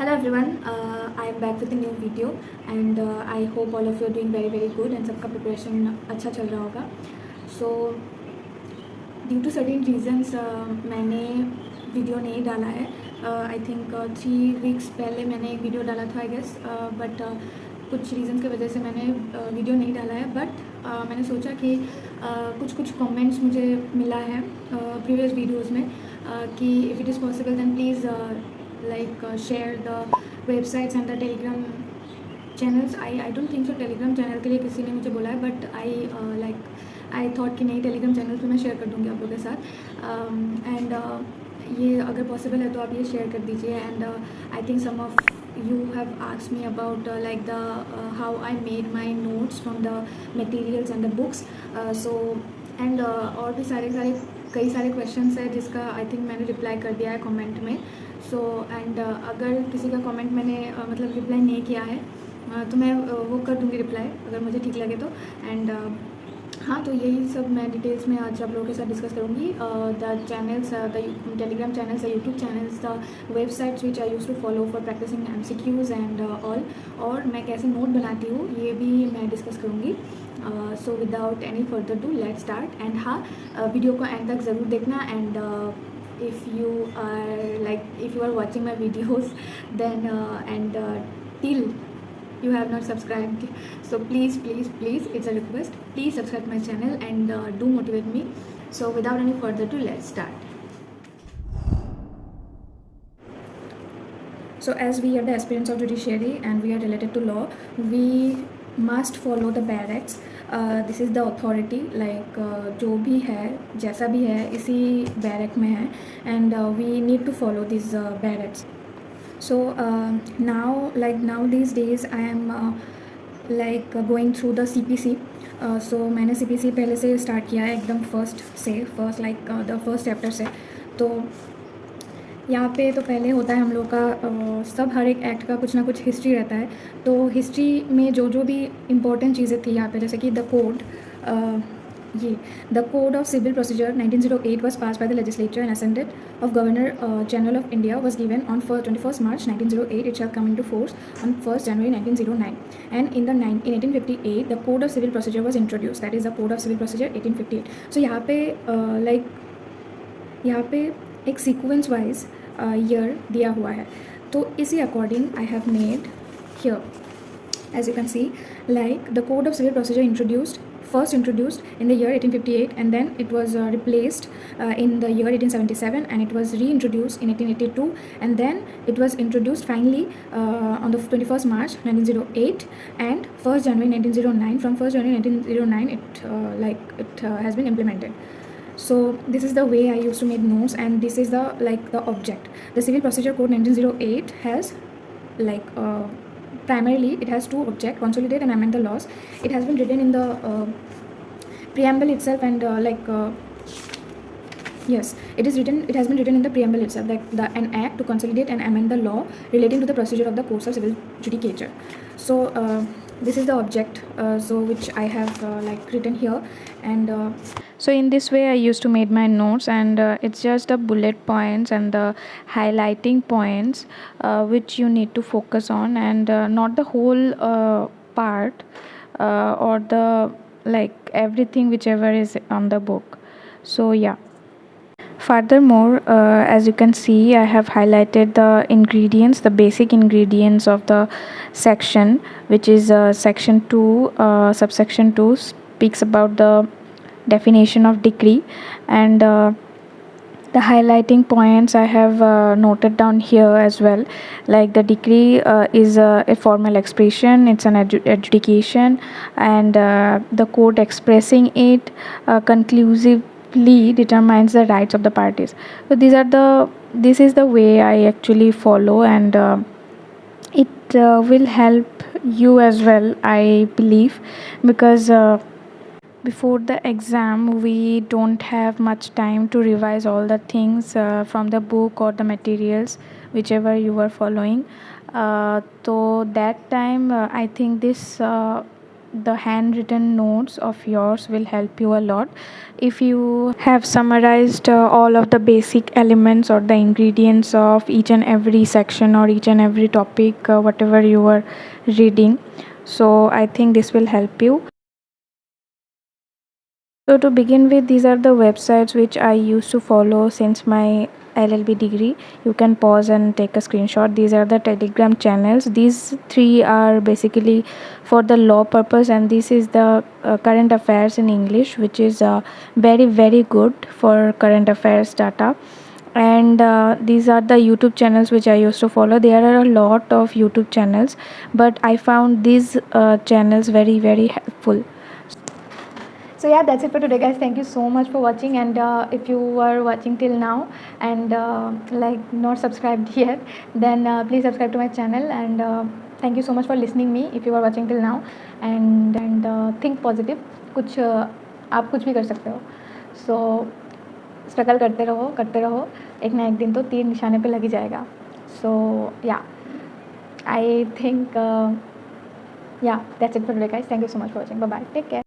Hello everyone, I am back with a new video and I hope all of you are doing very good and सबका preparation अच्छा चल रहा होगा. So due to certain reasons मैंने video नहीं डाला है. आई थिंक 3 वीक्स पहले मैंने एक वीडियो डाला था आई गेस, बट कुछ रीजंस की वजह से मैंने वीडियो नहीं डाला है. बट मैंने सोचा कि कुछ कमेंट्स मुझे मिला है प्रीवियस वीडियोस में कि if it is possible then please share the websites and the telegram channels. I don't think so telegram channel के लिए किसी ने मुझे बोला है, बट आई थॉट कि नहीं, टेलीग्राम चैनल पे मैं शेयर कर दूँगी आप लोगों के साथ. एंड ये अगर पॉसिबल है तो आप ये शेयर कर दीजिए. And I think some of you have asked me about how I made my notes from the materials and the books. और भी कई सारे क्वेश्चंस है जिसका आई थिंक मैंने रिप्लाई कर दिया है कमेंट में. अगर किसी का कमेंट मैंने मतलब रिप्लाई नहीं किया है तो मैं वो कर दूँगी रिप्लाई अगर मुझे ठीक लगे तो. एंड हाँ, तो यही सब मैं डिटेल्स में आज आप लोगों के साथ डिस्कस करूँगी. The channels, the Telegram channels, the YouTube channels, the websites which I use to follow for practicing MCQs and all, और मैं कैसे नोट बनाती हूँ ये भी मैं डिस्कस करूँगी. So without any further do let start. And हाँ, वीडियो को एंड तक ज़रूर देखना. And if you are watching my videos then and till you have not subscribed, so please it's a request, please subscribe my channel and do motivate me. So without any further ado, let's start. So as we are the aspirants of judiciary and we are related to law, we must follow the barracks. This is the authority, जो भी है जैसा भी है इसी bare act में है. And we need to follow this bare acts. So now these days I am going through the CPC. सो मैंने CPC पहले से स्टार्ट किया है एकदम फर्स्ट द फर्स्ट चैप्टर से. तो यहाँ पे तो पहले होता है हम लोग का सब हर एक एक्ट का कुछ ना कुछ हिस्ट्री रहता है. तो हिस्ट्री में जो भी इम्पोर्टेंट चीज़ें थी यहाँ पे, जैसे कि the code of civil procedure 1908 was passed by the legislature and ascended of Governor General of India was given on 21st March 1908. It shall come into force on 1st January 1909. And in 1858 the code of civil procedure was introduced, that is the code of civil procedure 1858. So यहाँ पे एक sequence wise year दिया हुआ है. तो इसी according I have made here, as you can see, the code of civil procedure first introduced in the year 1858 and then it was replaced in the year 1877 and it was reintroduced in 1882 and then it was introduced finally on the 21st March 1908 and 1st January 1909. From 1st January 1909 it has been implemented. So this is the way I used to make notes, and this is the object. The Civil Procedure Code 1908 has primarily it has two objects: consolidate and amend the laws. It has been written in the preamble itself, and yes, it has been written in the preamble itself, an act to consolidate and amend the law relating to the procedure of the courts of civil judicature. So this is the object, which I have written here. And so in this way I used to make my notes, and it's just the bullet points and the highlighting points which you need to focus on, and not the whole part or the everything whichever is on the book. So yeah. Furthermore, as you can see, I have highlighted the basic ingredients of the section, which is section 2, subsection 2 speaks about the definition of decree, and the highlighting points I have noted down here as well. The decree is a formal expression, it's an adjudication, and the court expressing it conclusively determines the rights of the parties. So this is the way I actually follow, and it will help you as well, I believe, because before the exam we don't have much time to revise all the things from the book or the materials whichever you are following. So that time I think this the handwritten notes of yours will help you a lot. If you have summarized all of the basic elements or the ingredients of each and every section or each and every topic, whatever you are reading, so I think this will help you. So to begin with, these are the websites which I used to follow since my LLB degree. You can pause and take a screenshot. These are the Telegram channels. These three are basically for the law purpose, and this is the current affairs in English, which is very very good for current affairs data. And these are the YouTube channels which I used to follow. There are a lot of YouTube channels, but I found these channels very very helpful. So yeah, that's it for today, guys. Thank you so much for watching. And if you are watching till now and like not subscribed yet, then please subscribe to my channel. And thank you so much for listening me if you are watching till now. And think positive. कुछ आप कुछ भी कर सकते हो. So struggle करते रहो, एक ना एक दिन तो तीर निशाने पे लग ही जाएगा. So yeah, I think yeah, that's it for today, guys. Thank you so much for watching. Bye bye. Take care.